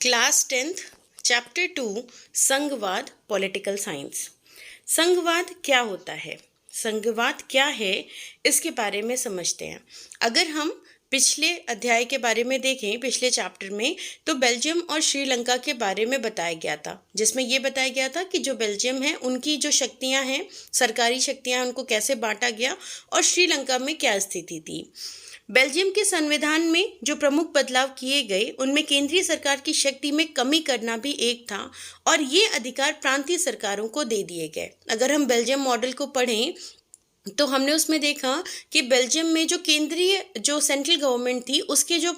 Class 10th chapter 2 संघवाद political science. संघवाद क्या होता है, संघवाद क्या है, इसके बारे में समझते हैं। अगर हम पिछले अध्याय के बारे में देखें, पिछले चैप्टर में, तो बेल्जियम और श्रीलंका के बारे में बताया गया था, जिसमें यह बताया गया था कि जो बेल्जियम है उनकी जो शक्तियां हैं, सरकारी शक्तियां हैं, उनको कैसे बांटा गया और श्रीलंका में क्या स्थिति थी। बेल्जियम के संविधान में जो प्रमुख बदलाव किए गए उनमें केंद्रीय सरकार की शक्ति में कमी करना भी एक था और ये अधिकार प्रांतीय सरकारों को दे दिए गए। अगर हम बेल्जियम मॉडल को पढ़ें तो हमने उसमें देखा कि बेल्जियम में जो केंद्रीय जो सेंट्रल गवर्नमेंट थी उसके जो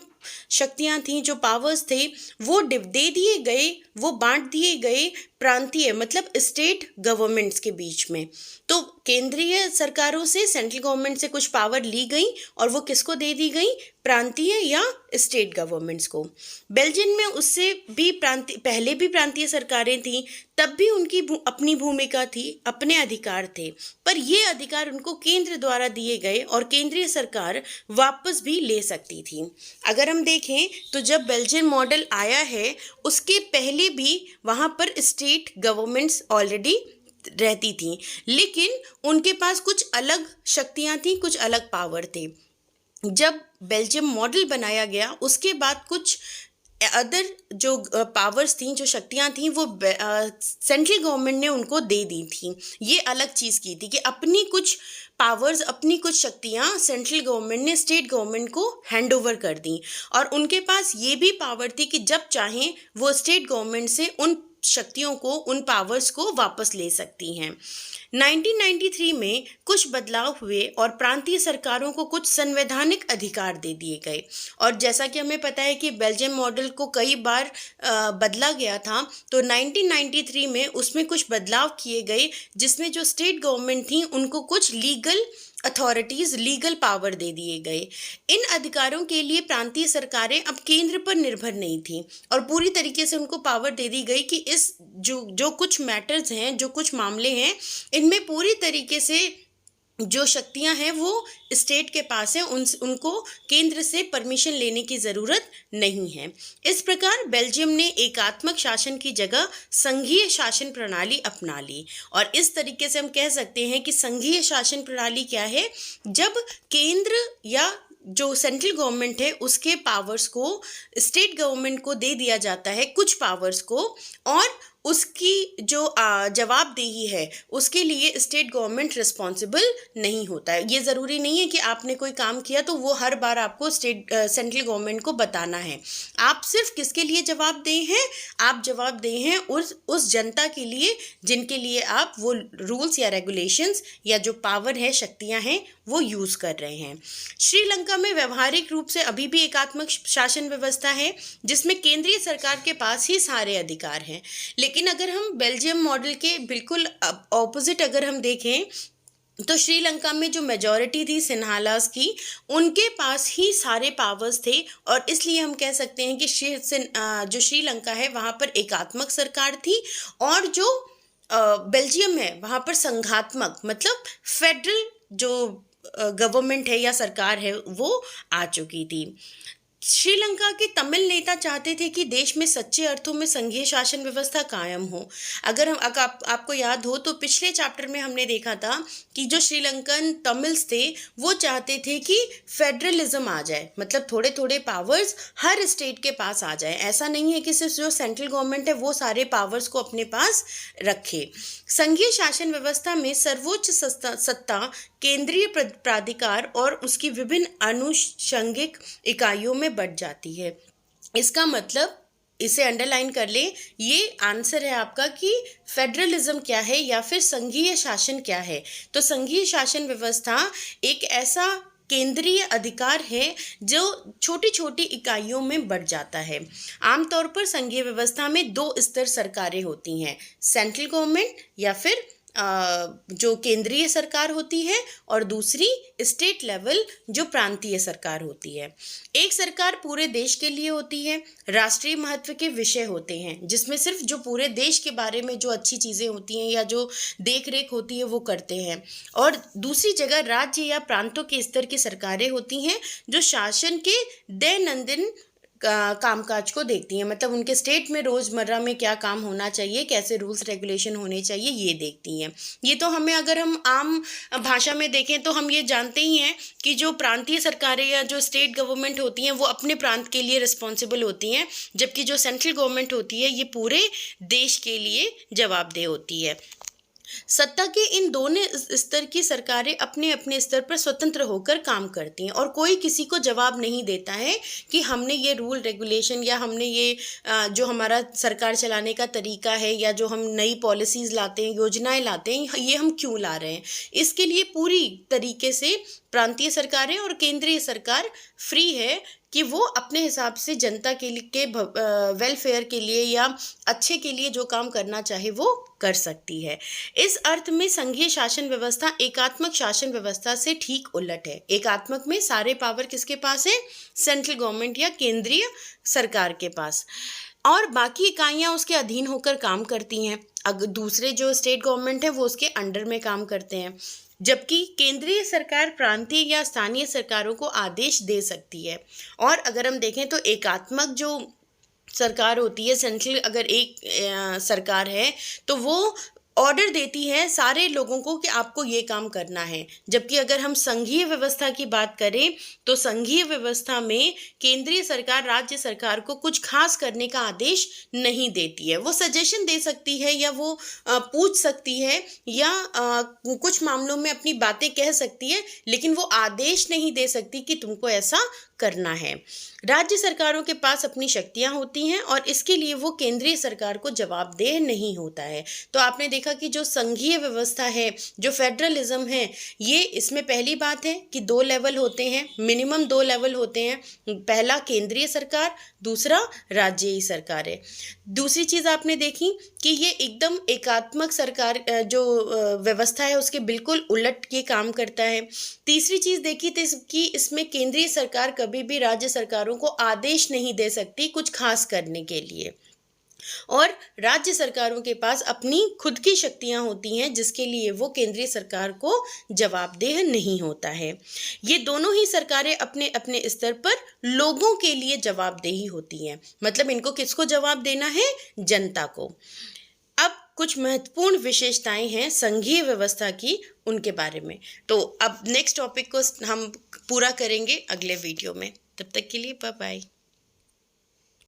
शक्तियां थी, जो पावर्स थे, वो दे दिए गए, वो बांट दिए गए प्रांतीय मतलब स्टेट गवर्नमेंट्स के बीच में। तो केंद्रीय सरकारों से, सेंट्रल गवर्नमेंट से कुछ पावर ली गई और वो किसको दे दी गई, प्रांतीय या स्टेट गवर्नमेंट्स को। बेल्जियम में उससे भी पहले भी प्रांतीय सरकारें थीं, तब भी उनकी अपनी भूमिका थी, अपने अधिकार थे, पर ये अधिकार उनको केंद्र द्वारा दिए गए और केंद्रीय सरकार वापस भी ले सकती थी। अगर हम देखें तो जब बेल्जियम मॉडल आया है उसके पहले भी वहाँ पर स्टेट गवर्नमेंट्स ऑलरेडी रहती थी, लेकिन उनके पास कुछ अलग शक्तियाँ थीं, कुछ अलग पावर थे। जब बेल्जियम मॉडल बनाया गया उसके बाद कुछ अदर जो पावर्स थी, जो शक्तियां थी, वो सेंट्रल गवर्नमेंट ने उनको दे दी थी। ये अलग चीज़ की थी कि अपनी कुछ पावर्स, अपनी कुछ शक्तियां सेंट्रल गवर्नमेंट ने स्टेट गवर्नमेंट को हैंड ओवर कर दी और उनके पास ये भी पावर थी कि जब चाहें वो स्टेट गवर्नमेंट से उन शक्तियों को, उन पावर्स को वापस ले सकती हैं। 1993 में कुछ बदलाव हुए और प्रांतीय सरकारों को कुछ संवैधानिक अधिकार दे दिए गए और जैसा कि हमें पता है कि बेल्जियम मॉडल को कई बार बदला गया था, तो 1993 में उसमें कुछ बदलाव किए गए जिसमें जो स्टेट गवर्नमेंट थी उनको कुछ लीगल अथॉरिटीज़, लीगल पावर दे दिए गए। इन अधिकारों के लिए प्रांतीय सरकारें अब केंद्र पर निर्भर नहीं थीं और पूरी तरीके से उनको पावर दे दी गई कि इस जो कुछ मैटर्स हैं, जो कुछ मामले हैं, इनमें पूरी तरीके से जो शक्तियां हैं वो स्टेट के पास हैं, उनको केंद्र से परमिशन लेने की ज़रूरत नहीं है। इस प्रकार बेल्जियम ने एकात्मक शासन की जगह संघीय शासन प्रणाली अपना ली और इस तरीके से हम कह सकते हैं कि संघीय शासन प्रणाली क्या है, जब केंद्र या जो सेंट्रल गवर्नमेंट है उसके पावर्स को स्टेट गवर्नमेंट को दे दिया जाता है, कुछ पावर्स को, और उसकी जो जवाबदेही है उसके लिए स्टेट गवर्नमेंट रिस्पॉन्सिबल नहीं होता है। ये ज़रूरी नहीं है कि आपने कोई काम किया तो वो हर बार आपको सेंट्रल गवर्नमेंट को बताना है। आप सिर्फ किसके लिए जवाबदेह हैं, आप जवाबदेह हैं उस जनता के लिए जिनके लिए आप वो रूल्स या रेगुलेशंस या जो पावर है, शक्तियां हैं, वो यूज़ कर रहे हैं। श्रीलंका में व्यवहारिक रूप से अभी भी एकात्मक शासन व्यवस्था है जिसमें केंद्रीय सरकार के पास ही सारे अधिकार हैं। लेकिन अगर हम बेल्जियम मॉडल के बिल्कुल ऑपोजिट अगर हम देखें तो श्रीलंका में जो मेजॉरिटी थी सिन्हालास की, उनके पास ही सारे पावर्स थे और इसलिए हम कह सकते हैं कि जो श्रीलंका है वहाँ पर एकात्मक सरकार थी और जो बेल्जियम है वहाँ पर संघात्मक मतलब फेडरल जो गवर्नमेंट है या सरकार है वो आ चुकी थी। श्रीलंका के तमिल नेता चाहते थे कि देश में सच्चे अर्थों में संघीय शासन व्यवस्था कायम हो। अगर आपको याद हो तो पिछले चैप्टर में हमने देखा था कि जो श्रीलंकन तमिल्स थे वो चाहते थे कि फेडरलिज्म आ जाए, मतलब थोड़े थोड़े पावर्स हर स्टेट के पास आ जाए। ऐसा नहीं है कि सिर्फ जो सेंट्रल गवर्नमेंट है वो सारे पावर्स को अपने पास रखे। संघीय शासन व्यवस्था में सर्वोच्च सत्ता केंद्रीय प्राधिकार और उसकी विभिन्न अनुषंगिक इकाइयों में बढ़ जाती है। इसका मतलब, इसे अंडरलाइन कर ले, ये आंसर है आपका कि फेडरलिज्म क्या है या फिर संघीय शासन क्या है। तो संघीय शासन व्यवस्था एक ऐसा केंद्रीय अधिकार है जो छोटी छोटी इकाइयों में बढ़ जाता है। आमतौर पर संघीय व्यवस्था में दो स्तर सरकारें होती हैं, सेंट्रल गवर्नमेंट या फिर जो केंद्रीय सरकार होती है और दूसरी स्टेट लेवल जो प्रांतीय सरकार होती है। एक सरकार पूरे देश के लिए होती है, राष्ट्रीय महत्व के विषय होते हैं जिसमें सिर्फ जो पूरे देश के बारे में जो अच्छी चीज़ें होती हैं या जो देख रेख होती है वो करते हैं, और दूसरी जगह राज्य या प्रांतों के स्तर की सरकारें होती हैं जो शासन के दैनंदिन कामकाज को देखती हैं, मतलब उनके स्टेट में रोज़मर्रा में क्या काम होना चाहिए, कैसे रूल्स रेगुलेशन होने चाहिए, ये देखती हैं। ये तो हमें, अगर हम आम भाषा में देखें तो हम ये जानते ही हैं कि जो प्रांतीय सरकारें या जो स्टेट गवर्नमेंट होती हैं वो अपने प्रांत के लिए रिस्पॉन्सिबल होती हैं, जबकि जो सेंट्रल गवर्नमेंट होती है ये पूरे देश के लिए जवाबदेह होती है। सत्ता के इन दोनों स्तर की सरकारें अपने अपने स्तर पर स्वतंत्र होकर काम करती हैं और कोई किसी को जवाब नहीं देता है कि हमने ये रूल रेगुलेशन या हमने ये जो हमारा सरकार चलाने का तरीका है या जो हम नई पॉलिसीज़ लाते हैं, योजनाएं लाते हैं, ये हम क्यों ला रहे हैं। इसके लिए पूरी तरीके से प्रांतीय सरकारें और केंद्रीय सरकार फ्री है कि वो अपने हिसाब से जनता के लिए वेलफेयर के लिए या अच्छे के लिए जो काम करना चाहे वो कर सकती है। इस अर्थ में संघीय शासन व्यवस्था एकात्मक शासन व्यवस्था से ठीक उलट है। एकात्मक में सारे पावर किसके पास है? सेंट्रल गवर्नमेंट या केंद्रीय सरकार के पास, और बाकी इकाइयाँ उसके अधीन होकर काम करती हैं। अगर दूसरे जो स्टेट गवर्नमेंट है वो उसके अंडर में काम करते हैं, जबकि केंद्रीय सरकार प्रांतीय या स्थानीय सरकारों को आदेश दे सकती है। और अगर हम देखें तो एकात्मक जो सरकार होती है, सेंट्रल अगर एक सरकार है तो वो ऑर्डर देती है सारे लोगों को कि आपको ये काम करना है, जबकि अगर हम संघीय व्यवस्था की बात करें तो संघीय व्यवस्था में केंद्रीय सरकार राज्य सरकार को कुछ खास करने का आदेश नहीं देती है। वो सजेशन दे सकती है या वो पूछ सकती है या कुछ मामलों में अपनी बातें कह सकती है, लेकिन वो आदेश नहीं दे सकती कि तुमको ऐसा करना है। राज्य सरकारों के पास अपनी शक्तियां होती हैं और इसके लिए वो केंद्रीय सरकार को जवाबदेह नहीं होता है। तो आपने देखा कि जो संघीय व्यवस्था है, जो फेडरलिज्म है, ये इसमें पहली बात है कि 2 लेवल होते हैं, मिनिमम 2 लेवल होते हैं। पहला केंद्रीय सरकार, दूसरा राज्यीय सरकार है। दूसरी चीज़ आपने देखी कि ये एकदम एकात्मक सरकार जो व्यवस्था है उसके बिल्कुल उलट ये काम करता है। तीसरी चीज़ देखी तो कि इसमें केंद्रीय सरकार कभी भी राज्य सरकारों को आदेश नहीं दे सकती कुछ खास करने के लिए, और राज्य सरकारों के पास अपनी खुद की शक्तियां होती हैं जिसके लिए वो केंद्रीय सरकार को जवाबदेह नहीं होता है। ये दोनों ही सरकारें अपने अपने स्तर पर लोगों के लिए जवाबदेही होती हैं, मतलब इनको किसको जवाब देना है? जनता को। अब कुछ महत्वपूर्ण विशेषताएं हैं संघीय व्यवस्था की, उनके बारे में। तो अब नेक्स्ट टॉपिक को हम पूरा करेंगे अगले वीडियो में। तब तक के लिए बाय बाय।